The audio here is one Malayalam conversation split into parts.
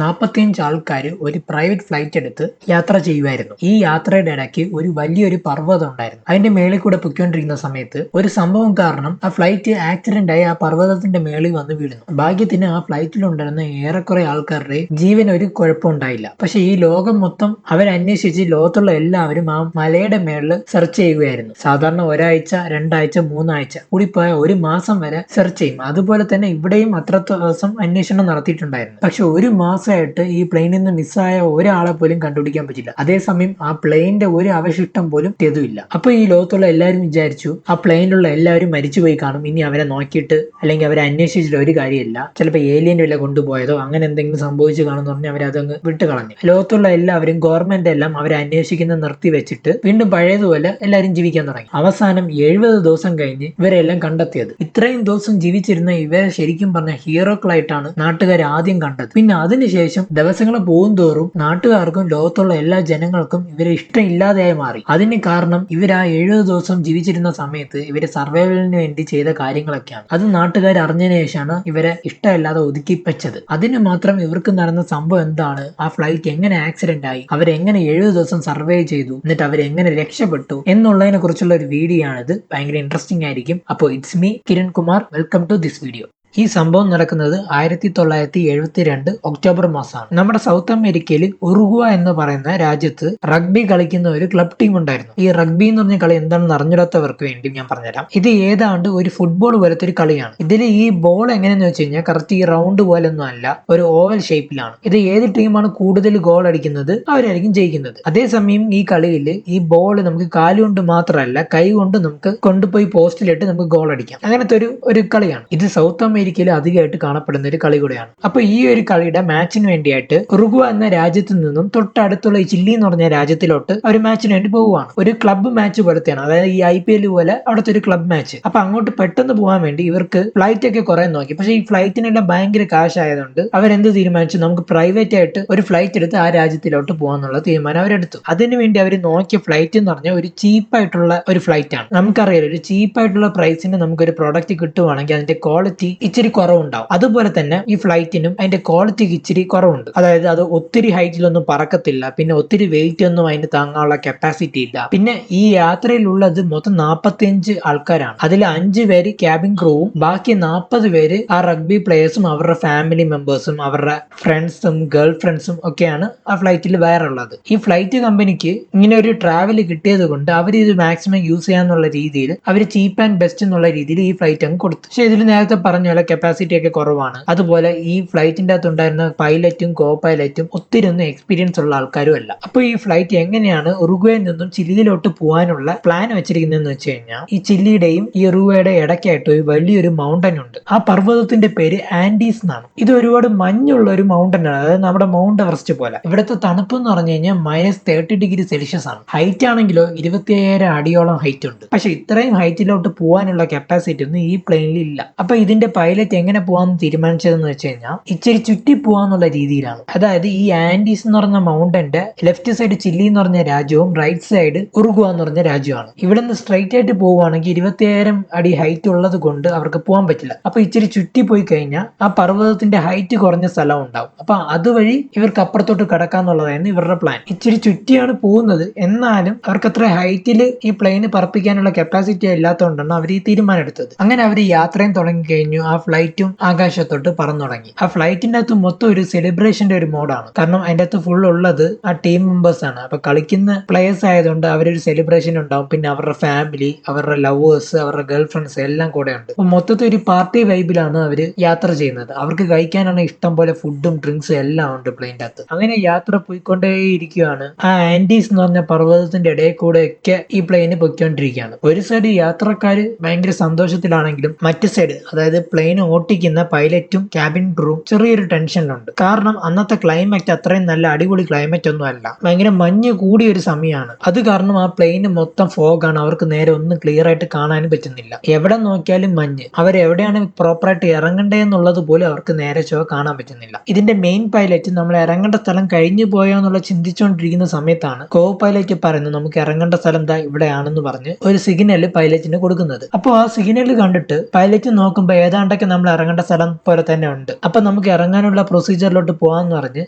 45 ആൾക്കാർ ഒരു പ്രൈവറ്റ് ഫ്ലൈറ്റ് എടുത്ത് യാത്ര ചെയ്യുമായിരുന്നു. ഈ യാത്രയുടെ ഇടയ്ക്ക് ഒരു വലിയൊരു പർവ്വതം ഉണ്ടായിരുന്നു. അതിന്റെ മേളിൽ കൂടെ പൊയ്ക്കൊണ്ടിരിക്കുന്ന സമയത്ത് ഒരു സംഭവം കാരണം ആ ഫ്ലൈറ്റ് ആക്സിഡന്റ് ആയി ആ പർവ്വതത്തിന്റെ മേളിൽ വന്ന് വീഴുന്നു. ഭാഗ്യത്തിന് ആ ഫ്ലൈറ്റിലുണ്ടായിരുന്ന ഏറെക്കുറെ ആൾക്കാരുടെ ജീവൻ ഒരു കുഴപ്പമുണ്ടായില്ല. പക്ഷെ ഈ ലോകം മൊത്തം അവരന്വേഷിച്ച് ലോകത്തുള്ള എല്ലാവരും ആ മലയുടെ മേളിൽ സെർച്ച് ചെയ്യുകയായിരുന്നു. സാധാരണ ഒരാഴ്ച, രണ്ടാഴ്ച, മൂന്നാഴ്ച കൂടിപ്പോയ ഒരു മാസം വരെ സെർച്ച് ചെയ്യും. അതുപോലെ തന്നെ ഇവിടെയും അത്ര ദിവസം അന്വേഷണം നടത്തിയിട്ടുണ്ടായിരുന്നു. പക്ഷെ ഒരു മാസമായിട്ട് ഈ പ്ലെയിനിൽ നിന്ന് മിസ്സായ ഒരാളെ പോലും കണ്ടുപിടിക്കാൻ പറ്റില്ല. അതേസമയം ആ പ്ലെയിനിന്റെ ഒരു അവശിഷ്ടം പോലും എത്തിയതുമില്ല. അപ്പൊ ഈ ലോകത്തുള്ള എല്ലാവരും വിചാരിച്ചു ആ പ്ലെയിനിലുള്ള എല്ലാവരും മരിച്ചുപോയി കാണും, ഇനി അവരെ നോക്കിയിട്ട് അല്ലെങ്കിൽ അവരെ അന്വേഷിച്ചിട്ട് ഒരു കാര്യമില്ല, ചിലപ്പോൾ ഏലിയന്റെ വല്ല കൊണ്ടുപോയതോ അങ്ങനെ എന്തെങ്കിലും സംഭവിച്ചു കാണുമെന്ന് പറഞ്ഞ് അവരതങ്ങ് വിട്ട് കളഞ്ഞു. ലോകത്തുള്ള എല്ലാവരും ഗവൺമെന്റ് എല്ലാം അവരെ അന്വേഷിക്കുന്ന നിർത്തി വെച്ചിട്ട് വീണ്ടും പഴയതുപോലെ എല്ലാവരും ജീവിക്കാൻ തുടങ്ങി. അവസാനം 70 ദിവസം കഴിഞ്ഞ് ഇവരെല്ലാം കണ്ടെത്തിയത്. ഇത്രയും ദിവസം ജീവിച്ചിരുന്ന ഇവരെ ശരിക്കും പറഞ്ഞ ഹീറോക്കളായിട്ടാണ് നാട്ടുകാർ ആദ്യം കണ്ടത്. പിന്നെ അതിനുശേഷം ദിവസങ്ങൾ പോകുന്തോറും നാട്ടുകാർക്കും ലോകത്തുള്ള എല്ലാ ജനങ്ങൾക്കും ഇവരെ ഇഷ്ടമില്ലാതെയായി മാറി. അതിന് കാരണം ഇവർ ആ 70 ദിവസം ജീവിച്ചിരുന്ന സമയത്ത് ഇവര് സർവൈവലിന് വേണ്ടി ചെയ്ത കാര്യങ്ങളൊക്കെയാണ്. അത് നാട്ടുകാർ അറിഞ്ഞതിന് ശേഷമാണ് ഇവരെ ഇഷ്ടമില്ലാതെ ഒതുക്കി വെച്ചത്. അതിന് മാത്രം ഇവർക്ക് നടന്ന സംഭവം എന്താണ്, ആ ഫ്ലൈറ്റ് എങ്ങനെ ആക്സിഡന്റ് ആയി, അവരെങ്ങനെ 70 ദിവസം സർവൈവ് ചെയ്തു, എന്നിട്ട് അവരെങ്ങനെ രക്ഷപ്പെട്ടു എന്നുള്ളതിനെ കുറിച്ചുള്ള ഒരു വീഡിയോ ആണിത്. ഭയങ്കര ഇൻട്രസ്റ്റിംഗ് ആയിരിക്കും. അപ്പോൾ it's me Kiran Kumar, welcome to this video. ഈ സംഭവം നടക്കുന്നത് 1972 ഒക്ടോബർ മാസമാണ്. നമ്മുടെ സൗത്ത് അമേരിക്കയിൽ ഉറുഗ്വ എന്ന് പറയുന്ന രാജ്യത്ത് റഗ്ബി കളിക്കുന്ന ഒരു ക്ലബ് ടീം ഉണ്ടായിരുന്നു. ഈ റഗ്ബി എന്ന് പറഞ്ഞ കളി എന്താണെന്ന് അറിഞ്ഞിടാത്തവർക്ക് വേണ്ടി ഞാൻ പറഞ്ഞുതരാം. ഇത് ഏതാണ്ട് ഒരു ഫുട്ബോൾ പോലത്തെ ഒരു കളിയാണ്. ഇതിൽ ഈ ബോൾ എങ്ങനെയെന്ന് വെച്ച് കഴിഞ്ഞാൽ കറക്റ്റ് ഈ റൗണ്ട് പോലെ ഒന്നും അല്ല, ഒരു ഓവൽ ഷേപ്പിലാണ്. ഇത് ഏത് ടീമാണ് കൂടുതൽ ഗോൾ അടിക്കുന്നത് അവരായിരിക്കും ജയിക്കുന്നത്. അതേസമയം ഈ കളിയിൽ ഈ ബോൾ നമുക്ക് കാലുകൊണ്ട് മാത്രമല്ല കൈ കൊണ്ട് നമുക്ക് കൊണ്ടുപോയി പോസ്റ്റിലിട്ട് നമുക്ക് ഗോൾ അടിക്കാം. അങ്ങനത്തെ ഒരു കളിയാണ് ഇത്. സൗത്ത് അമേരിക്കയിൽ അധികമായിട്ട് കാണപ്പെടുന്ന ഒരു കളി കൂടെയാണ്. അപ്പൊ ഈ ഒരു കളിയുടെ മാച്ചിന് വേണ്ടിയിട്ട് ഉറുഗ്വ എന്ന രാജ്യത്ത് നിന്നും തൊട്ടടുത്തുള്ള ഈ ചില്ലി എന്ന് പറഞ്ഞ രാജ്യത്തിലോട്ട് ഒരു മാച്ചിന് വേണ്ടി പോവുകയാണ്. ഒരു ക്ലബ്ബ് മാച്ച് പോലത്തെയാണ്, അതായത് ഈ IPL പോലെ അവിടുത്തെ ഒരു ക്ലബ് മാച്ച്. അപ്പൊ അങ്ങോട്ട് പെട്ടെന്ന് പോകാൻ വേണ്ടി ഇവർക്ക് ഫ്ലൈറ്റ് ഒക്കെ കുറെ നോക്കി. പക്ഷെ ഈ ഫ്ലൈറ്റിനെല്ലാം ഭയങ്കര കാശ് ആയതുകൊണ്ട് അവരെന്ത് തീരുമാനിച്ചു, നമുക്ക് പ്രൈവറ്റ് ആയിട്ട് ഒരു ഫ്ലൈറ്റ് എടുത്ത് ആ രാജ്യത്തിലോട്ട് പോകാന്നുള്ള തീരുമാനം അവരെടുത്തു. അതിനുവേണ്ടി അവർ നോക്കിയ ഫ്ലൈറ്റ് എന്ന് പറഞ്ഞാൽ ഒരു ചീപ്പായിട്ടുള്ള ഒരു ഫ്ലൈറ്റ് ആണ്. നമുക്കറിയാലോ, ഒരു ചീപ്പായിട്ടുള്ള പ്രൈസിന് നമുക്കൊരു പ്രോഡക്റ്റ് കിട്ടുവാണെങ്കിൽ അതിന്റെ ക്വാളിറ്റി ഇച്ചിരി കുറവുണ്ടാവും. അതുപോലെ തന്നെ ഈ ഫ്ലൈറ്റിനും അതിന്റെ ക്വാളിറ്റിക്ക് ഇച്ചിരി കുറവുണ്ട്. അതായത് അത് ഒത്തിരി ഹൈറ്റിലൊന്നും പറക്കത്തില്ല, പിന്നെ ഒത്തിരി വെയിറ്റ് ഒന്നും അതിന് താങ്ങാനുള്ള കപ്പാസിറ്റി ഇല്ല. പിന്നെ ഈ യാത്രയിലുള്ളത് മൊത്തം 45 ആൾക്കാരാണ്. അതിൽ 5 പേര് ക്യാബിൻ ക്രൂവും ബാക്കി 40 പേര് ആ റഗ്ബി പ്ലേയേഴ്സും അവരുടെ ഫാമിലി മെമ്പേഴ്സും അവരുടെ ഫ്രണ്ട്സും ഗേൾ ഫ്രണ്ട്സും ഒക്കെയാണ് ആ ഫ്ലൈറ്റിൽ വേറെ ഉള്ളത്. ഈ ഫ്ലൈറ്റ് കമ്പനിക്ക് ഇങ്ങനെ ഒരു ട്രാവൽ കിട്ടിയത് കൊണ്ട് അവർ ഇത് മാക്സിമം യൂസ് ചെയ്യാന്നുള്ള രീതിയിൽ അവർ ചീപ്പ് ആൻഡ് ബെസ്റ്റ് എന്നുള്ള രീതിയിൽ ഈ ഫ്ലൈറ്റ് അങ്ങ് കൊടുത്തു. പക്ഷെ ഇതിൽ നേരത്തെ പറഞ്ഞ പോലെ കപ്പാസിറ്റി ഒക്കെ കുറവാണ്. അതുപോലെ ഈ ഫ്ലൈറ്റിന്റെ അകത്ത് ഉണ്ടായിരുന്ന പൈലറ്റും കോ പൈലറ്റും ഒത്തിരി ഒന്നും എക്സ്പീരിയൻസ് ഉള്ള ആൾക്കാരും അല്ല. അപ്പൊ ഈ ഫ്ലൈറ്റ് എങ്ങനെയാണ് ഉറുഗ്വയിൽ നിന്നും ചില്ലിയിലോട്ട് പോകാനുള്ള പ്ലാൻ വെച്ചിരിക്കുന്നതെന്ന് വെച്ച് കഴിഞ്ഞാൽ, ഈ ചില്ലിയുടെയും ഈ ഉറുഗ്വയുടെ ഇടയ്ക്കായിട്ട് ഒരു വലിയൊരു മൗണ്ടൻ ഉണ്ട്. ആ പർവ്വതത്തിന്റെ പേര് ആൻഡീസ് എന്നാണ്. ഇത് ഒരുപാട് മഞ്ഞുള്ള ഒരു മൗണ്ടൻ ആണ്, അതായത് നമ്മുടെ മൗണ്ട് എവറസ്റ്റ് പോലെ. ഇവിടുത്തെ തണുപ്പ് എന്ന് പറഞ്ഞു കഴിഞ്ഞാൽ -30°C ആണ്. ഹൈറ്റ് ആണെങ്കിലോ 25,000 അടിയോളം ഹൈറ്റ് ഉണ്ട്. പക്ഷെ ഇത്രയും ഹൈറ്റിലോട്ട് പോകാനുള്ള കപ്പാസിറ്റി ഒന്നും ഈ പ്ലെയിനിൽ ഇല്ല. അപ്പൊ ഇതിന്റെ പൈലറ്റ് എങ്ങനെ പോകാമെന്ന് തീരുമാനിച്ചതെന്ന് വെച്ച് കഴിഞ്ഞാൽ ഇച്ചിരി ചുറ്റി പോവാന്നുള്ള രീതിയിലാണ്. അതായത് ഈ ആൻഡീസ് എന്ന് പറഞ്ഞ മൗണ്ടന്റെ ലെഫ്റ്റ് സൈഡ് ചില്ലി എന്ന് പറഞ്ഞ രാജ്യവും റൈറ്റ് സൈഡ് ഉറുഗ്വ എന്ന് പറഞ്ഞ രാജ്യമാണ്. ഇവിടെ നിന്ന് സ്ട്രൈറ്റ് ആയിട്ട് പോവുകയാണെങ്കിൽ 25,000 അടി ഹൈറ്റ് ഉള്ളത് കൊണ്ട് അവർക്ക് പോകാൻ പറ്റില്ല. അപ്പൊ ഇച്ചിരി ചുറ്റി പോയി കഴിഞ്ഞാൽ ആ പർവ്വതത്തിന്റെ ഹൈറ്റ് കുറഞ്ഞ സ്ഥലം ഉണ്ടാവും. അപ്പൊ അതുവഴി ഇവർക്ക് അപ്പുറത്തോട്ട് കടക്കാന്നുള്ളതായിരുന്നു ഇവരുടെ പ്ലാൻ. ഇച്ചിരി ചുറ്റിയാണ് പോകുന്നത്, എന്നാലും അവർക്ക് അത്ര ഹൈറ്റിൽ ഈ പ്ലെയിന് പറപ്പിക്കാനുള്ള കപ്പാസിറ്റി ഇല്ലാത്തതുകൊണ്ടാണ് അവർ ഈ തീരുമാനം എടുത്തത്. അങ്ങനെ അവർ യാത്രയും തുടങ്ങി കഴിഞ്ഞു. ആ ഫ്ലൈറ്റും ആകാശത്തോട്ട് പറന്നു തുടങ്ങി. ആ ഫ്ലൈറ്റിന്റെ അകത്ത് മൊത്തം ഒരു സെലിബ്രേഷന്റെ ഒരു മോഡാണ്. കാരണം അതിന്റെ അകത്ത് ഫുൾ ഉള്ളത് ആ ടീം മെമ്പേഴ്സ് ആണ്. അപ്പൊ കളിക്കുന്ന പ്ലേയേഴ്സ് ആയതുകൊണ്ട് അവരൊരു സെലിബ്രേഷൻ ഉണ്ടാവും. പിന്നെ അവരുടെ ഫാമിലി, അവരുടെ ലവേഴ്സ്, അവരുടെ ഗേൾ ഫ്രണ്ട്സ് എല്ലാം കൂടെ ഉണ്ട്. അപ്പൊ മൊത്തത്തിൽ ഒരു പാർട്ടി വൈബിലാണ് അവര് യാത്ര ചെയ്യുന്നത്. അവർക്ക് കഴിക്കാനാണ് ഇഷ്ടം പോലെ ഫുഡും ഡ്രിങ്ക്സും എല്ലാം ഉണ്ട് പ്ലെയിൻ്റെ അകത്ത്. അങ്ങനെ യാത്ര പോയിക്കൊണ്ടേയിരിക്കുകയാണ്. ആ ആൻഡീസ് എന്ന് പറഞ്ഞ പർവ്വതത്തിന്റെ ഇടയിൽ കൂടെ ഒക്കെ ഈ പ്ലെയിന് പൊയ്ക്കൊണ്ടിരിക്കുകയാണ്. ഒരു സൈഡ് യാത്രക്കാര് ഭയങ്കര സന്തോഷത്തിലാണെങ്കിലും മറ്റു സൈഡ്, അതായത് പ്ലെയിൻ ഓട്ടിക്കുന്ന പൈലറ്റും ക്യാബിൻ ക്രൂവും ചെറിയൊരു ടെൻഷനിലുണ്ട്. കാരണം അന്നത്തെ ക്ലൈമറ്റ് അത്രയും നല്ല അടിപൊളി ക്ലൈമറ്റ് ഒന്നും അല്ല, ഭയങ്കര മഞ്ഞ് കൂടിയ ഒരു സമയമാണ്. അത് കാരണം ആ പ്ലെയിന് മൊത്തം ഫോഗാണ്. അവർക്ക് നേരെ ഒന്നും ക്ലിയർ ആയിട്ട് കാണാനും പറ്റുന്നില്ല. എവിടെ നോക്കിയാലും മഞ്ഞ്. അവരെവിടെയാണ് പ്രോപ്പറായിട്ട് ഇറങ്ങണ്ടേന്നുള്ളത് പോലും അവർക്ക് നേരെ കാണാൻ പറ്റുന്നില്ല. ഇതിന്റെ മെയിൻ പൈലറ്റ് നമ്മൾ ഇറങ്ങേണ്ട സ്ഥലം കഴിഞ്ഞു പോയോ എന്നുള്ള ചിന്തിച്ചുകൊണ്ടിരിക്കുന്ന സമയത്താണ് കോ പൈലറ്റ് പറയുന്നത് നമുക്ക് ഇറങ്ങേണ്ട സ്ഥലം ദാ ഇവിടെയാണെന്ന് പറഞ്ഞ് ഒരു സിഗ്നൽ പൈലറ്റിന് കൊടുക്കുന്നത്. അപ്പോൾ ആ സിഗ്നൽ കണ്ടിട്ട് പൈലറ്റ് നോക്കുമ്പോൾ ഏതാണ്ട് പണ്ടൊക്കെ നമ്മൾ ഇറങ്ങേണ്ട സ്ഥലം പോലെ തന്നെ ഉണ്ട്. അപ്പൊ നമുക്ക് ഇറങ്ങാനുള്ള പ്രൊസീജിയറിലോട്ട് പോകാന്ന് പറഞ്ഞ്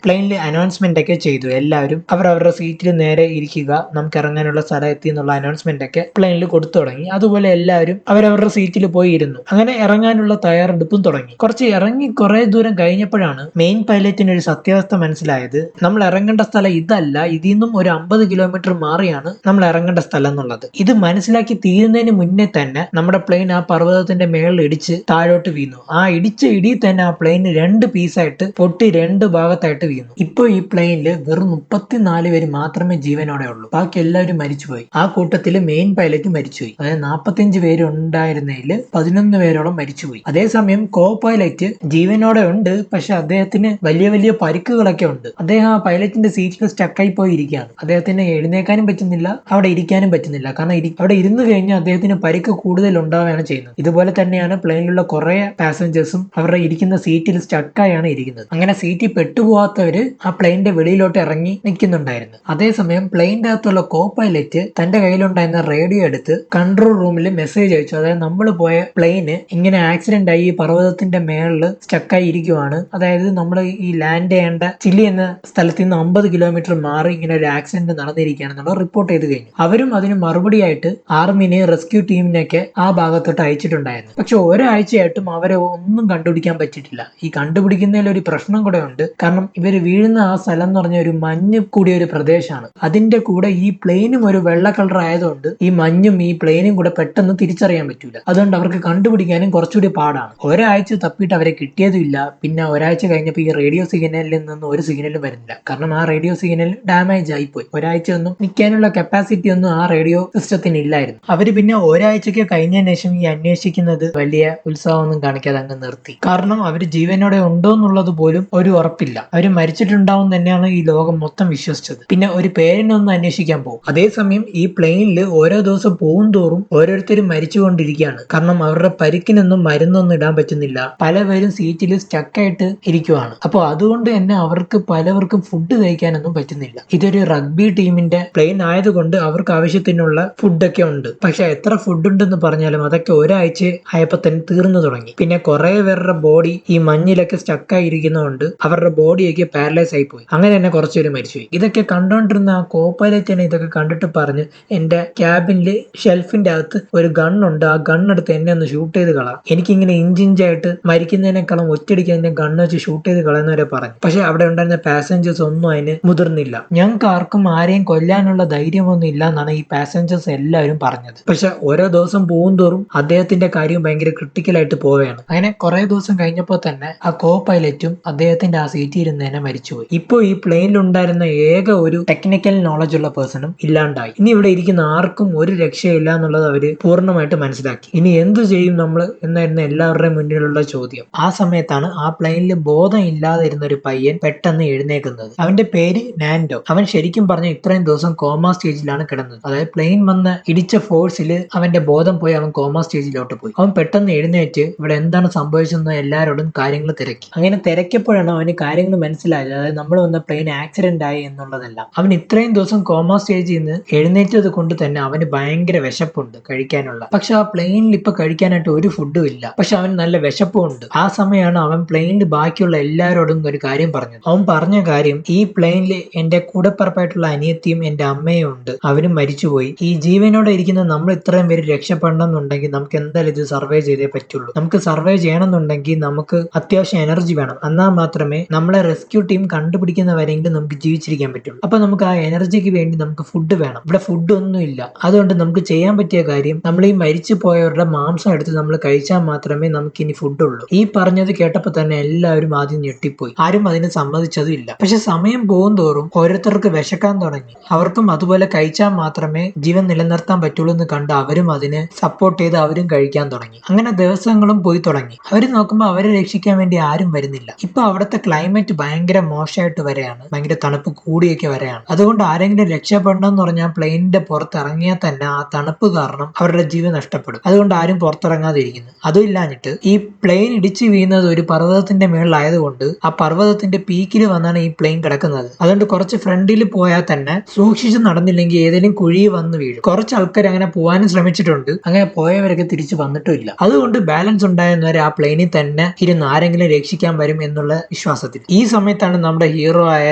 പ്ലെയിനിൽ അനൗൺസ്മെന്റ് ഒക്കെ ചെയ്തു. എല്ലാവരും അവരവരുടെ സീറ്റിൽ നേരെ ഇരിക്കുക, നമുക്ക് ഇറങ്ങാനുള്ള സ്ഥലം എത്തി എന്നുള്ള അനൗൺസ്മെന്റ് ഒക്കെ പ്ലെയിനിൽ കൊടുത്തു തുടങ്ങി. അതുപോലെ എല്ലാവരും അവരവരുടെ സീറ്റിൽ പോയി ഇരുന്നു. അങ്ങനെ ഇറങ്ങാനുള്ള തയ്യാറെടുപ്പും തുടങ്ങി. കുറച്ച് ഇറങ്ങി കുറെ ദൂരം കഴിഞ്ഞപ്പോഴാണ് മെയിൻ പൈലറ്റിന് ഒരു സത്യാവസ്ഥ മനസ്സിലായത്. നമ്മൾ ഇറങ്ങേണ്ട സ്ഥലം ഇതല്ല, ഇതിൽ നിന്നും ഒരു 50 കിലോമീറ്റർ മാറിയാണ് നമ്മൾ ഇറങ്ങേണ്ട സ്ഥലം എന്നുള്ളത്. ഇത് മനസ്സിലാക്കി തീരുന്നതിന് മുന്നേ തന്നെ നമ്മുടെ പ്ലെയിൻ ആ പർവ്വതത്തിന്റെ മേളിൽ ഇടിച്ച് താഴോട്ട് വീണു. ആ ഇടിച്ച ഇടിയിൽ തന്നെ ആ പ്ലെയിന് 2 പീസായിട്ട് പൊട്ടി 2 ഭാഗത്തായിട്ട് വീണു. ഇപ്പൊ ഈ പ്ലെയിനിൽ വെറും 34 പേര് മാത്രമേ ജീവനോടെ ഉള്ളൂ. ബാക്കി എല്ലാവരും മരിച്ചുപോയി. ആ കൂട്ടത്തിൽ മെയിൻ പൈലറ്റ് മരിച്ചുപോയി. അതായത് 45 പേര് ഉണ്ടായിരുന്നതിൽ 11 പേരോളം മരിച്ചുപോയി. അതേസമയം കോ പൈലറ്റ് ജീവനോടെ ഉണ്ട്, പക്ഷെ അദ്ദേഹത്തിന് വലിയ വലിയ പരിക്കുകളൊക്കെ ഉണ്ട്. അദ്ദേഹം ആ പൈലറ്റിന്റെ സീറ്റിൽ സ്റ്റക്കായി പോയി ഇരിക്കുകയാണ്. അദ്ദേഹത്തിന് എഴുന്നേക്കാനും പറ്റുന്നില്ല, അവിടെ ഇരിക്കാനും പറ്റുന്നില്ല. കാരണം അവിടെ ഇരുന്ന് കഴിഞ്ഞാൽ അദ്ദേഹത്തിന് പരിക്ക് കൂടുതൽ ഉണ്ടാവുകയാണ് ചെയ്യുന്നത്. ഇതുപോലെ തന്നെയാണ് പ്ലെയിനിലുള്ള കുറെ പാസഞ്ചേഴ്സും അവരുടെ ഇരിക്കുന്ന സീറ്റിൽ സ്റ്റക്കായാണ് ഇരിക്കുന്നത്. അങ്ങനെ സീറ്റിൽ പെട്ടുപോകാത്തവര് ആ പ്ലെയിനിന്റെ വെളിയിലോട്ട് ഇറങ്ങി നിൽക്കുന്നുണ്ടായിരുന്നു. അതേസമയം പ്ലെയിനിന്റെ അകത്തുള്ള കോ പൈലറ്റ് തന്റെ കയ്യിലുണ്ടായിരുന്ന റേഡിയോ എടുത്ത് കൺട്രോൾ റൂമിൽ മെസ്സേജ് അയച്ചു. അതായത് നമ്മൾ പോയ പ്ലെയിന് ഇങ്ങനെ ആക്സിഡന്റ് ആയി ഈ പർവ്വതത്തിന്റെ മേളിൽ സ്റ്റക്കായി ഇരിക്കുവാണ്. അതായത് നമ്മൾ ഈ ലാൻഡ് ചെയ്യേണ്ട ചില്ലി എന്ന സ്ഥലത്ത് നിന്ന് 50 കിലോമീറ്റർ മാറി ഇങ്ങനെ ഒരു ആക്സിഡന്റ് നടന്നിരിക്കുകയാണെന്നുള്ള റിപ്പോർട്ട് ചെയ്ത് കഴിഞ്ഞു. അവരും അതിന് മറുപടിയായിട്ട് ആർമിനെ, റെസ്ക്യൂ ടീമിനെയൊക്കെ ആ ഭാഗത്തോട്ട് അയച്ചിട്ടുണ്ടായിരുന്നു. പക്ഷെ ഒരാഴ്ചയായിട്ടും അവരെ ഒന്നും കണ്ടുപിടിക്കാൻ പറ്റിയിട്ടില്ല. ഈ കണ്ടുപിടിക്കുന്നതിൽ ഒരു പ്രശ്നം കൂടെ ഉണ്ട്. കാരണം ഇവര് വീഴുന്ന ആ സ്ഥലം എന്ന് പറഞ്ഞ ഒരു മഞ്ഞ് കൂടിയ ഒരു പ്രദേശമാണ്. അതിന്റെ കൂടെ ഈ പ്ലെയിനും ഒരു വെള്ള കളർ ആയതുകൊണ്ട് ഈ മഞ്ഞും ഈ പ്ലെയിനും കൂടെ പെട്ടെന്ന് തിരിച്ചറിയാൻ പറ്റൂല. അതുകൊണ്ട് അവർക്ക് കണ്ടുപിടിക്കാനും കുറച്ചുകൂടി പാടാണ്. ഒരാഴ്ച തപ്പിയിട്ട് അവരെ കിട്ടിയതുമില്ല. പിന്നെ ഒരാഴ്ച കഴിഞ്ഞപ്പോൾ ഈ റേഡിയോ സിഗ്നലിൽ നിന്ന് ഒരു സിഗ്നലും വരുന്നില്ല. കാരണം ആ റേഡിയോ സിഗ്നൽ ഡാമേജ് ആയിപ്പോയി. ഒരാഴ്ച ഒന്നും നിൽക്കാനുള്ള കപ്പാസിറ്റി ഒന്നും ആ റേഡിയോ സിസ്റ്റത്തിന് ഇല്ലായിരുന്നു. അവര് പിന്നെ ഒരാഴ്ചക്ക് കഴിഞ്ഞതിന് ശേഷം ഈ അന്വേഷിക്കുന്നത് വലിയ ഉത്സാഹമൊന്നും കാണിക്കാതെ അങ്ങ് നിർത്തി. കാരണം അവര് ജീവനോടെ ഉണ്ടോ എന്നുള്ളത് പോലും ഒരു ഉറപ്പില്ല. അവര് മരിച്ചിട്ടുണ്ടാവും തന്നെയാണ് ഈ ലോകം മൊത്തം വിശ്വസിച്ചത്. പിന്നെ ഒരു പേരിനൊന്നും അന്വേഷിക്കാൻ പോകും. അതേസമയം ഈ പ്ലെയിനിൽ ഓരോ ദിവസം പോകും തോറും ഓരോരുത്തരും മരിച്ചുകൊണ്ടിരിക്കുകയാണ്. കാരണം അവരുടെ പരിക്കിനൊന്നും മരുന്നൊന്നും ഇടാൻ പറ്റുന്നില്ല. പലവരും സീറ്റിൽ സ്റ്റക്കായിട്ട് ഇരിക്കുവാണ്. അപ്പോൾ അതുകൊണ്ട് തന്നെ അവർക്ക് പലവർക്കും ഫുഡ് കഴിക്കാനൊന്നും പറ്റുന്നില്ല. ഇതൊരു റഗ്ബി ടീമിന്റെ പ്ലെയിൻ ആയതുകൊണ്ട് അവർക്ക് ആവശ്യത്തിനുള്ള ഫുഡൊക്കെ ഉണ്ട്. പക്ഷെ എത്ര ഫുഡ് ഉണ്ടെന്ന് പറഞ്ഞാലും അതൊക്കെ ഒരാഴ്ച ആയപ്പോ തന്നെ തീർന്നു തുടങ്ങി. പിന്നെ കുറെ പേരുടെ ബോഡി ഈ മഞ്ഞിലൊക്കെ സ്റ്റക്കായി ഇരിക്കുന്നതുകൊണ്ട് അവരുടെ ബോഡിയൊക്കെ പാരലൈസ് ആയി പോയി. അങ്ങനെ തന്നെ കുറച്ചുപേര് മരിച്ചുപോയി. ഇതൊക്കെ കണ്ടോണ്ടിരുന്ന ആ കോ പൈലറ്റിനെ ഇതൊക്കെ കണ്ടിട്ട് പറഞ്ഞ്, എന്റെ ക്യാബിനില് ഷെൽഫിന്റെ അകത്ത് ഒരു ഗണ്ണുണ്ട്, ആ ഗണ്ണെടുത്ത് എന്നെ ഒന്ന് ഷൂട്ട് ചെയ്ത് കളാം. എനിക്കിങ്ങനെ ഇഞ്ചിഞ്ചായിട്ട് മരിക്കുന്നതിനേക്കാളും ഒറ്റയടിക്ക് അതിന്റെ ഗണ്ണ് വെച്ച് ഷൂട്ട് ചെയ്ത് കളയുന്നവരെ പറഞ്ഞു. പക്ഷെ അവിടെ ഉണ്ടായിരുന്ന പാസഞ്ചേഴ്സ് ഒന്നും അതിന് മുതിർന്നില്ല. ഞങ്ങൾക്ക് ആർക്കും ആരെയും കൊല്ലാനുള്ള ധൈര്യമൊന്നും ഇല്ല എന്നാണ് ഈ പാസഞ്ചേഴ്സ് എല്ലാവരും പറഞ്ഞത്. പക്ഷെ ഓരോ ദിവസം പോകും തോറും അദ്ദേഹത്തിന്റെ കാര്യം ഭയങ്കര ക്രിട്ടിക്കലായിട്ട് പോവുകയാണ്. അങ്ങനെ കുറെ ദിവസം കഴിഞ്ഞപ്പോൾ തന്നെ ആ കോ പൈലറ്റും അദ്ദേഹത്തിന്റെ ആ സീറ്റിൽ ഇരുന്ന് തന്നെ മരിച്ചുപോയി. ഇപ്പോൾ ഈ പ്ലെയിനിൽ ഉണ്ടായിരുന്ന ഏക ഒരു ടെക്നിക്കൽ നോളജ് ഉള്ള പേഴ്സണും ഇല്ലാണ്ടായി. ഇനി ഇവിടെ ഇരിക്കുന്ന ആർക്കും ഒരു രക്ഷയില്ല എന്നുള്ളത് അവര് പൂർണ്ണമായിട്ട് മനസ്സിലാക്കി. ഇനി എന്തു ചെയ്യും നമ്മൾ എന്നായിരുന്നു എല്ലാവരുടെയും മുന്നിലുള്ള ചോദ്യം. ആ സമയത്താണ് ആ പ്ലെയിനിൽ ബോധം ഇല്ലാതെ ഇരുന്ന ഒരു പയ്യൻ പെട്ടെന്ന് എഴുന്നേക്കുന്നത്. അവന്റെ പേര് നാൻഡോ. അവൻ ശരിക്കും പറഞ്ഞ ഇത്രയും ദിവസം കോമ സ്റ്റേജിലാണ് കിടന്നത്. അതായത് പ്ലെയിൻ വന്ന് ഇടിച്ച ഫോഴ്സിൽ അവന്റെ ബോധം പോയി അവൻ കോമ സ്റ്റേജിലോട്ട് പോയി. അവൻ പെട്ടെന്ന് എഴുന്നേറ്റ് ഇവിടെ എന്താണ് സംഭവിച്ചതെന്ന് എല്ലാവരോടും കാര്യങ്ങൾ തിരക്കി. അങ്ങനെ തിരക്കിയപ്പോഴാണ് അവന് കാര്യങ്ങൾ മനസ്സിലായത്. അതായത് നമ്മൾ വന്ന പ്ലെയിൻ ആക്സിഡന്റ് ആയി എന്നുള്ളതല്ല. അവൻ ഇത്രയും ദിവസം കോമ സ്റ്റേജിൽ നിന്ന് എഴുന്നേറ്റത് കൊണ്ട് തന്നെ അവന് ഭയങ്കര വിശപ്പുണ്ട് കഴിക്കാനുള്ള. പക്ഷെ ആ പ്ലെയിനിൽ ഇപ്പൊ കഴിക്കാനായിട്ട് ഒരു ഫുഡും ഇല്ല. പക്ഷെ അവന് നല്ല വിശപ്പും ഉണ്ട്. ആ സമയമാണ് അവൻ പ്ലെയിനിൽ ബാക്കിയുള്ള എല്ലാവരോടും ഒരു കാര്യം പറഞ്ഞത്. അവൻ പറഞ്ഞ കാര്യം, ഈ പ്ലെയിനിൽ എന്റെ കൂടെപ്പറപ്പായിട്ടുള്ള അനിയത്തിയും എന്റെ അമ്മയും ഉണ്ട്, അവരും മരിച്ചുപോയി. ഈ ജീവനോടെ ഇരിക്കുന്ന നമ്മൾ ഇത്രയും പേര് രക്ഷപ്പെടണം എന്നുണ്ടെങ്കിൽ നമുക്ക് എന്തായാലും ഇത് സർവേ ചെയ്തേ പറ്റുള്ളൂ. നമുക്ക് സർവേ ചെയ്യണമെന്നുണ്ടെങ്കിൽ നമുക്ക് അത്യാവശ്യം എനർജി വേണം. എന്നാൽ മാത്രമേ നമ്മളെ റെസ്ക്യൂ ടീം കണ്ടുപിടിക്കുന്നവരെങ്കിലും നമുക്ക് ജീവിച്ചിരിക്കാൻ പറ്റുള്ളൂ. അപ്പൊ നമുക്ക് ആ എനർജിക്ക് വേണ്ടി നമുക്ക് ഫുഡ് വേണം. ഇവിടെ ഫുഡ് ഒന്നും ഇല്ല. അതുകൊണ്ട് നമുക്ക് ചെയ്യാൻ പറ്റിയ കാര്യം, നമ്മൾ ഈ മരിച്ചു പോയവരുടെ മാംസം എടുത്ത് നമ്മൾ കഴിച്ചാൽ മാത്രമേ നമുക്ക് ഇനി ഫുഡ് ഉള്ളൂ. ഈ പറഞ്ഞത് കേട്ടപ്പോൾ തന്നെ എല്ലാവരും ആദ്യം ഞെട്ടിപ്പോയി. ആരും അതിന് സമ്മതിച്ചതും ഇല്ല. പക്ഷെ സമയം പോകും തോറും ഓരോരുത്തർക്ക് വിശക്കാൻ തുടങ്ങി. അവർക്കും അതുപോലെ കഴിച്ചാൽ മാത്രമേ ജീവൻ നിലനിർത്താൻ പറ്റുള്ളൂ എന്ന് കണ്ട് അവരും അതിന് സപ്പോർട്ട് ചെയ്ത് അവരും കഴിക്കാൻ തുടങ്ങി. അങ്ങനെ ദിവസങ്ങളും പോയി തുടങ്ങി. അവര് നോക്കുമ്പോൾ അവരെ രക്ഷിക്കാൻ വേണ്ടി ആരും വരുന്നില്ല. ഇപ്പൊ അവിടുത്തെ ക്ലൈമറ്റ് ഭയങ്കര മോശമായിട്ട് വരെയാണ്. ഭയങ്കര തണുപ്പ് കൂടിയൊക്കെ വരെയാണ്. അതുകൊണ്ട് ആരെങ്കിലും രക്ഷപ്പെടണം എന്ന് പറഞ്ഞാൽ പ്ലെയിനിന്റെ പുറത്ത് ഇറങ്ങിയാൽ തന്നെ ആ തണുപ്പ് കാരണം അവരുടെ ജീവൻ നഷ്ടപ്പെടും. അതുകൊണ്ട് ആരും പുറത്തിറങ്ങാതിരിക്കുന്നു. അതും ഇല്ലാഞ്ഞിട്ട് ഈ പ്ലെയിൻ ഇടിച്ചു വീഴുന്നത് ഒരു പർവ്വതത്തിന്റെ മേളിലായതുകൊണ്ട് ആ പർവ്വതത്തിന്റെ പീക്കിൽ വന്നാണ് ഈ പ്ലെയിൻ കിടക്കുന്നത്. അതുകൊണ്ട് കുറച്ച് ഫ്രണ്ടിൽ പോയാൽ തന്നെ സൂക്ഷിച്ച് നടന്നില്ലെങ്കിൽ ഏതെങ്കിലും കുഴി വന്ന് വീഴും. കുറച്ച് ആൾക്കാർ അങ്ങനെ പോകാനും ശ്രമിച്ചിട്ടുണ്ട്. അങ്ങനെ പോയവരൊക്കെ തിരിച്ചു വന്നിട്ടുമില്ല. അതുകൊണ്ട് ബാലൻസ് ഉണ്ടാക്കി ഉണ്ടായെന്നവരെ ആ പ്ലെയിനിൽ തന്നെ ഇരുന്ന് ആരെങ്കിലും രക്ഷിക്കാൻ വരും എന്നുള്ള വിശ്വാസത്തിൽ. ഈ സമയത്താണ് നമ്മുടെ ഹീറോ ആയ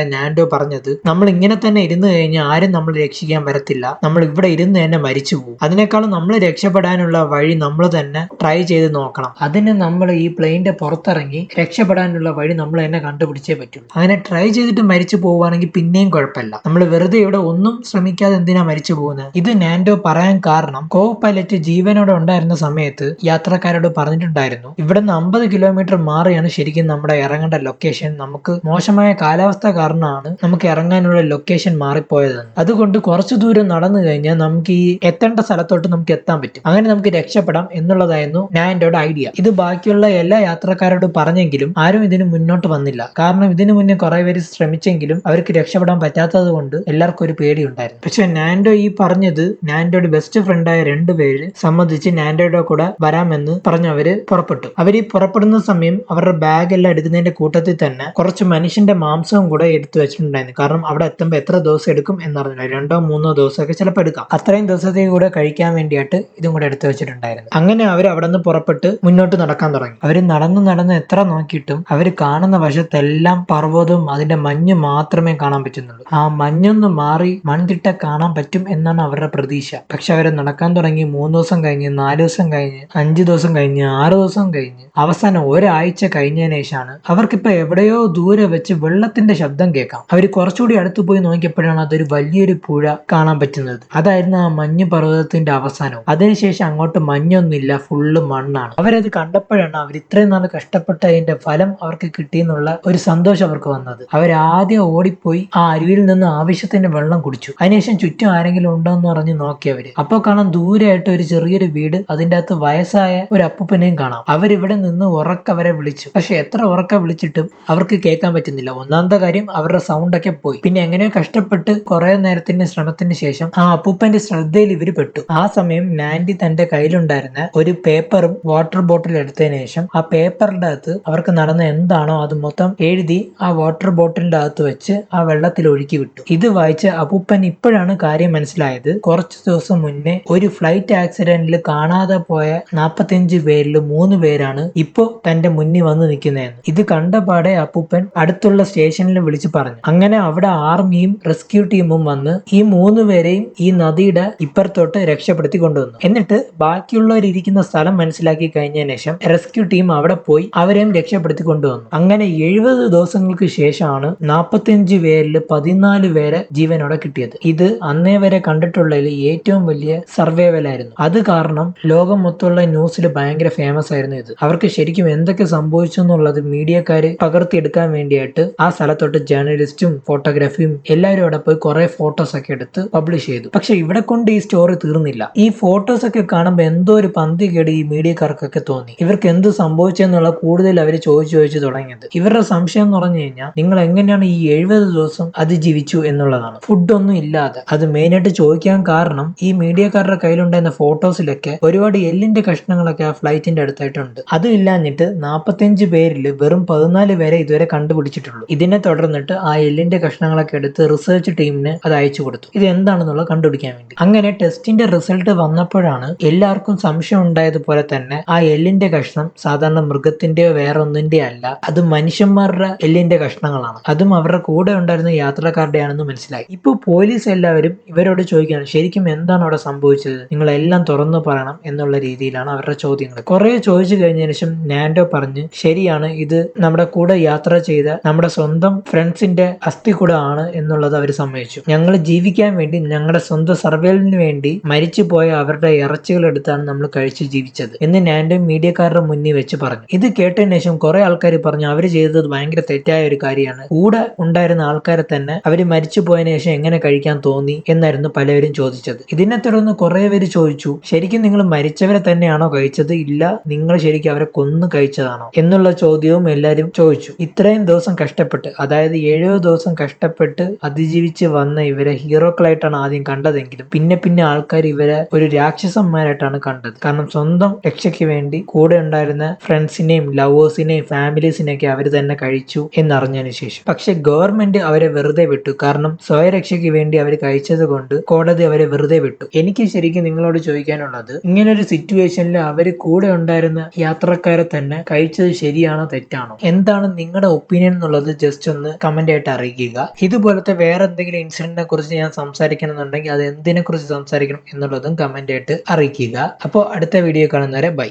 നാൻഡോ പറഞ്ഞത്, നമ്മൾ ഇങ്ങനെ തന്നെ ഇരുന്ന് കഴിഞ്ഞാൽ ആരും നമ്മൾ രക്ഷിക്കാൻ വരത്തില്ല, നമ്മൾ ഇവിടെ ഇരുന്ന് തന്നെ മരിച്ചു പോകും. അതിനേക്കാളും നമ്മൾ രക്ഷപ്പെടാനുള്ള വഴി നമ്മൾ തന്നെ ട്രൈ ചെയ്ത് നോക്കണം. അതിന് നമ്മൾ ഈ പ്ലെയിനിന്റെ പുറത്തിറങ്ങി രക്ഷപ്പെടാനുള്ള വഴി നമ്മൾ തന്നെ കണ്ടുപിടിച്ചേ പറ്റുള്ളൂ. അങ്ങനെ ട്രൈ ചെയ്തിട്ട് മരിച്ചു പോവുകയാണെങ്കിൽ പിന്നെയും കുഴപ്പമില്ല. നമ്മൾ വെറുതെ ഇവിടെ ഒന്നും ശ്രമിക്കാതെ എന്തിനാ മരിച്ചു പോകുന്നത്? ഇത് നാൻഡോ പറയാൻ കാരണം കോ പൈലറ്റ് ജീവനോടെ ഉണ്ടായിരുന്ന സമയത്ത് യാത്രക്കാരോട് പറഞ്ഞിട്ടുണ്ടായിരുന്നു, ഇവിടുന്ന് 50 കിലോമീറ്റർ മാറിയാണ് ശരിക്കും നമ്മുടെ ഇറങ്ങേണ്ട ലൊക്കേഷൻ. നമുക്ക് മോശമായ കാലാവസ്ഥ കാരണമാണ് നമുക്ക് ഇറങ്ങാനുള്ള ലൊക്കേഷൻ മാറിപ്പോയതെന്ന്. അതുകൊണ്ട് കുറച്ചു ദൂരം നടന്നു കഴിഞ്ഞാൽ നമുക്ക് ഈ എത്തേണ്ട സ്ഥലത്തോട്ട് നമുക്ക് എത്താൻ പറ്റും. അങ്ങനെ നമുക്ക് രക്ഷപ്പെടാം എന്നുള്ളതായിരുന്നു നാൻഡോയുടെ ഐഡിയ. ഇത് ബാക്കിയുള്ള എല്ലാ യാത്രക്കാരോടും പറഞ്ഞെങ്കിലും ആരും ഇതിന് മുന്നോട്ട് വന്നില്ല. കാരണം ഇതിനു മുന്നേ കുറെ പേര് ശ്രമിച്ചെങ്കിലും അവർക്ക് രക്ഷപ്പെടാൻ പറ്റാത്തത് കൊണ്ട് എല്ലാവർക്കും ഒരു പേടി ഉണ്ടായിരുന്നു. പക്ഷെ നാൻഡോ ഈ പറഞ്ഞത് നാൻഡോയുടെ ബെസ്റ്റ് ഫ്രണ്ടായ 2 പേര് സമ്മതിച്ച് നാൻഡോയുടെ കൂടെ വരാമെന്ന് പറഞ്ഞു അവര് പുറപ്പെട്ടു. അവര് പുറപ്പെടുന്ന സമയം അവരുടെ ബാഗ് എല്ലാം എടുക്കുന്നതിന്റെ കൂട്ടത്തിൽ തന്നെ കുറച്ച് മനുഷ്യന്റെ മാംസവും കൂടെ എടുത്തു വെച്ചിട്ടുണ്ടായിരുന്നു. കാരണം അവിടെ എത്തുമ്പോൾ എത്ര ദിവസം എടുക്കും എന്നറിഞ്ഞില്ല, 2-3 ദിവസമൊക്കെ ചിലപ്പോൾ എടുക്കാം. അത്രയും ദിവസത്തേക്ക് കൂടെ കഴിക്കാൻ വേണ്ടിയിട്ട് ഇതും കൂടെ എടുത്തു വെച്ചിട്ടുണ്ടായിരുന്നു. അങ്ങനെ അവർ അവിടെ നിന്ന് പുറപ്പെട്ട് മുന്നോട്ട് നടക്കാൻ തുടങ്ങി. അവര് നടന്ന് എത്ര നോക്കിയിട്ടും അവര് കാണുന്ന വശത്തെല്ലാം പർവ്വതവും അതിന്റെ മഞ്ഞ് മാത്രമേ കാണാൻ പറ്റുന്നുള്ളൂ. ആ മഞ്ഞൊന്ന് മാറി മൺതിട്ട കാണാൻ പറ്റും എന്നാണ് അവരുടെ പ്രതീക്ഷ. പക്ഷെ അവര് നടക്കാൻ തുടങ്ങി 3 ദിവസം കഴിഞ്ഞ്, 4 ദിവസം കഴിഞ്ഞ്, 5 ദിവസം കഴിഞ്ഞ്, 6 ദിവസം കഴിഞ്ഞ്, അവസാനം ഒരാഴ്ച കഴിഞ്ഞതിന് ശേഷമാണ് അവർക്കിപ്പോ എവിടെയോ ദൂരെ വെച്ച് വെള്ളത്തിന്റെ ശബ്ദം കേൾക്കാം. അവര് കുറച്ചുകൂടി അടുത്ത് പോയി നോക്കിയപ്പോഴാണ് അതൊരു വലിയൊരു പുഴ കാണാൻ പറ്റുന്നത്. അതായിരുന്നു ആ മഞ്ഞ് പർവ്വതത്തിന്റെ അവസാനവും. അതിനുശേഷം അങ്ങോട്ട് മഞ്ഞൊന്നുമില്ല, ഫുള്ള് മണ്ണാണ്. അവരത് കണ്ടപ്പോഴാണ് അവർ ഇത്രയും നാൾ കഷ്ടപ്പെട്ടതിന്റെ ഫലം അവർക്ക് കിട്ടിയെന്നുള്ള ഒരു സന്തോഷം അവർക്ക് വന്നത്. അവരാദ്യം ഓടിപ്പോയി ആ അരുവിയിൽ നിന്ന് ആവശ്യത്തിന് വെള്ളം കുടിച്ചു. അതിനുശേഷം ചുറ്റും ആരെങ്കിലും ഉണ്ടോ എന്ന് പറഞ്ഞ് നോക്കിയവര് അപ്പോൾ കാണാൻ ദൂരെയായിട്ട് ഒരു ചെറിയൊരു വീട്, അതിന്റെ അകത്ത് വയസ്സായ ഒരു അപ്പൂപ്പനെയും കാണാം. അവരിവിടെ നിന്ന് ഉറക്കവരെ വിളിച്ചു. പക്ഷെ എത്ര ഉറക്ക വിളിച്ചിട്ടും അവർക്ക് കേൾക്കാൻ പറ്റുന്നില്ല. ഒന്നാമത്തെ കാര്യം അവരുടെ സൗണ്ട് ഒക്കെ പോയി. പിന്നെ എങ്ങനെയോ കഷ്ടപ്പെട്ട് കുറെ നേരത്തിന്റെ ശ്രമത്തിന് ശേഷം ആ അപ്പൂപ്പന്റെ ശ്രദ്ധയിൽ ഇവര് പെട്ടു. ആ സമയം നാൻഡി തന്റെ കയ്യിലുണ്ടായിരുന്ന ഒരു പേപ്പറും വാട്ടർ ബോട്ടിൽ എടുത്തതിന് ശേഷം ആ പേപ്പറിന്റെ അകത്ത് അവർക്ക് നടന്ന എന്താണോ അത് മൊത്തം എഴുതി ആ വാട്ടർ ബോട്ടിലിന്റെ അകത്ത് വെച്ച് ആ വെള്ളത്തിൽ ഒഴുക്കി വിട്ടു. ഇത് വായിച്ച് അപ്പൂപ്പൻ ഇപ്പോഴാണ് കാര്യം മനസ്സിലായത്. കുറച്ചു ദിവസം മുന്നേ ഒരു ഫ്ലൈറ്റ് ആക്സിഡന്റിൽ കാണാതെ പോയ 45 പേരിൽ 3 പേരാണ് ഇപ്പോ തന്റെ മുന്നിൽ വന്ന് നിൽക്കുന്നതെന്ന്. ഇത് കണ്ടപാടെ അപ്പൂപ്പൻ അടുത്തുള്ള സ്റ്റേഷനിൽ വിളിച്ചു പറഞ്ഞു. അങ്ങനെ അവിടെ ആർമിയും റെസ്ക്യൂ ടീമും വന്ന് ഈ 3 പേരെയും ഈ നദിയുടെ ഇപ്പുറത്തോട്ട് രക്ഷപ്പെടുത്തി കൊണ്ടുവന്നു. എന്നിട്ട് ബാക്കിയുള്ളവരിയ്ക്കുന്ന സ്ഥലം മനസ്സിലാക്കി കഴിഞ്ഞതിന് ശേഷം റെസ്ക്യൂ ടീം അവിടെ പോയി അവരെയും രക്ഷപ്പെടുത്തി കൊണ്ടുവന്നു. അങ്ങനെ 70 ദിവസങ്ങൾക്ക് ശേഷമാണ് 45 പേരിൽ 14 പേരെ ജീവനോടെ കിട്ടിയത്. ഇത് അന്നേ വരെ കണ്ടിട്ടുള്ളതിൽ ഏറ്റവും വലിയ സർവൈവൽ ആയിരുന്നു. അത് കാരണം ലോകം മൊത്തമുള്ള ന്യൂസിൽ ഭയങ്കര ഫേമസ് ആയിരുന്നു ഇത്. അവർക്ക് ശരിക്കും എന്തൊക്കെ സംഭവിച്ചു എന്നുള്ളത് മീഡിയക്കാര് പകർത്തിയെടുക്കാൻ വേണ്ടിയിട്ട് ആ സ്ഥലത്തോട്ട് ജേർണലിസ്റ്റും ഫോട്ടോഗ്രാഫിയും എല്ലാവരും അവിടെ പോയി കുറെ ഫോട്ടോസ് ഒക്കെ എടുത്ത് പബ്ലിഷ് ചെയ്തു. പക്ഷെ ഇവിടെ കൊണ്ട് ഈ സ്റ്റോറി തീർന്നില്ല. ഈ ഫോട്ടോസ് ഒക്കെ കാണുമ്പോൾ എന്തോ ഒരു പന്തി കേട് ഈ മീഡിയക്കാർക്കൊക്കെ തോന്നി. ഇവർക്ക് എന്ത് സംഭവിച്ചെന്നുള്ള കൂടുതൽ അവർ ചോദിച്ചു തുടങ്ങിയത്. ഇവരുടെ സംശയം എന്ന് പറഞ്ഞു കഴിഞ്ഞാൽ, നിങ്ങൾ എങ്ങനെയാണ് ഈ 70 ദിവസം അതിജീവിച്ചു എന്നുള്ളതാണ്. ഫുഡൊന്നും ഇല്ലാതെ. അത് മെയിനായിട്ട് ചോദിക്കാൻ കാരണം ഈ മീഡിയക്കാരുടെ കയ്യിലുണ്ടായിരുന്ന ഫോട്ടോസിലൊക്കെ ഒരുപാട് എല്ലിന്റെ കഷ്ണങ്ങളൊക്കെ ആ ഫ്ലൈറ്റിന്റെ അടുത്തായിട്ടുണ്ട്. അതും ഇല്ലാഞ്ഞിട്ട് 45 പേരിൽ വെറും 14 പേരെ ഇതുവരെ കണ്ടുപിടിച്ചിട്ടുള്ളൂ. ഇതിനെ തുടർന്നിട്ട് ആ എല്ലിന്റെ കഷ്ണങ്ങളൊക്കെ എടുത്ത് റിസർച്ച് ടീമിന് അത് അയച്ചു കൊടുത്തു, ഇത് എന്താണെന്നുള്ള കണ്ടുപിടിക്കാൻ വേണ്ടി. അങ്ങനെ ടെസ്റ്റിന്റെ റിസൾട്ട് വന്നപ്പോഴാണ് എല്ലാവർക്കും സംശയം ഉണ്ടായതുപോലെ തന്നെ ആ എല്ലിന്റെ കഷ്ണം സാധാരണ മൃഗത്തിന്റെയോ വേറെ ഒന്നിന്റെയോ അല്ല, അത് മനുഷ്യന്മാരുടെ എല്ലിന്റെ കഷ്ണങ്ങളാണ്. അതും അവരുടെ കൂടെ ഉണ്ടായിരുന്ന യാത്രക്കാരുടെ ആണെന്ന് മനസ്സിലായി. ഇപ്പൊ പോലീസ് എല്ലാവരും ഇവരോട് ചോദിക്കുകയാണ്, ശരിക്കും എന്താണ് അവിടെ സംഭവിച്ചത്, നിങ്ങൾ എല്ലാം തുറന്നു പറയണം എന്നുള്ള രീതിയിലാണ് അവരുടെ ചോദ്യങ്ങൾ. കുറെ ചോദിച്ചു കഴിഞ്ഞതിന് ശേഷം നാൻഡോ പറഞ്ഞ്, ശരിയാണ്, ഇത് നമ്മുടെ കൂടെ യാത്ര ചെയ്ത നമ്മുടെ സ്വന്തം ഫ്രണ്ട്സിന്റെ അസ്ഥികൂട ആണ് എന്നുള്ളത് അവർ സമ്മതിച്ചു. ഞങ്ങൾ ജീവിക്കാൻ വേണ്ടി, ഞങ്ങളുടെ സ്വന്തം സർവൈവലിന് വേണ്ടി മരിച്ചു പോയ അവരുടെ ഇറച്ചികൾ എടുത്താണ് നമ്മൾ കഴിച്ച് ജീവിച്ചത് എന്ന് നാൻഡോ മീഡിയക്കാരുടെ മുന്നിൽ വെച്ച് പറഞ്ഞു. ഇത് കേട്ടതിന് ശേഷം കുറെ ആൾക്കാർ പറഞ്ഞു അവർ ചെയ്തത് ഭയങ്കര തെറ്റായ ഒരു കാര്യമാണ്. കൂടെ ഉണ്ടായിരുന്ന ആൾക്കാരെ തന്നെ അവര് മരിച്ചു പോയതിനു ശേഷം എങ്ങനെ കഴിക്കാൻ തോന്നി എന്നായിരുന്നു പലവരും ചോദിച്ചത്. ഇതിനെ തുടർന്ന് കുറെ പേര് ചോദിച്ചു, ശരിക്കും നിങ്ങൾ മരിച്ചവരെ തന്നെയാണോ കഴിച്ചത്, ഇല്ല നിങ്ങൾ ശരിക്കും അവരെ കൊന്നു കഴിച്ചതാണോ എന്നുള്ള ചോദ്യവും എല്ലാവരും ചോദിച്ചു. ഇത്രയും ദിവസം കഷ്ടപ്പെട്ട്, അതായത് 70 ദിവസം കഷ്ടപ്പെട്ട് അതിജീവിച്ച് വന്ന ഇവരെ ഹീറോക്കളായിട്ടാണ് ആദ്യം കണ്ടതെങ്കിലും പിന്നെ ആൾക്കാർ ഇവരെ ഒരു രാക്ഷസന്മാരായിട്ടാണ് കണ്ടത്. കാരണം സ്വന്തം രക്ഷയ്ക്ക് വേണ്ടി കൂടെ ഉണ്ടായിരുന്ന ഫ്രണ്ട്സിനെയും ലവേഴ്സിനെയും ഫാമിലീസിനെയൊക്കെ അവർ തന്നെ കഴിച്ചു എന്നറിഞ്ഞതിന് ശേഷം. പക്ഷെ ഗവൺമെന്റ് അവരെ വെറുതെ വിട്ടു. കാരണം സ്വയരക്ഷയ്ക്ക് വേണ്ടി അവർ കഴിച്ചത് കൊണ്ട് കോടതി അവരെ വെറുതെ വിട്ടു. എനിക്ക് ശരിക്കും നിങ്ങളോട് ചോദിക്കാനുള്ളത്, ഇങ്ങനൊരു സിറ്റുവേഷനിൽ അവർ കൂടെ ഉണ്ടായിരുന്ന ഉണ്ടായിരുന്ന യാത്രക്കാരെ തന്നെ കഴിച്ചത് ശരിയാണോ തെറ്റാണോ? എന്താണ് നിങ്ങളുടെ ഒപ്പീനിയൻ എന്നുള്ളത് ജസ്റ്റ് ഒന്ന് കമന്റ് ആയിട്ട് അറിയിക്കുക. ഇതുപോലത്തെ വേറെ എന്തെങ്കിലും ഇൻസിഡന്റിനെ കുറിച്ച് ഞാൻ സംസാരിക്കണമെന്നുണ്ടെങ്കിൽ അത് എന്തിനെ കുറിച്ച് സംസാരിക്കണം എന്നുള്ളതും കമന്റ് ആയിട്ട് അറിയിക്കുക. അപ്പോൾ അടുത്ത വീഡിയോ കാണുന്നവരെ ബൈ.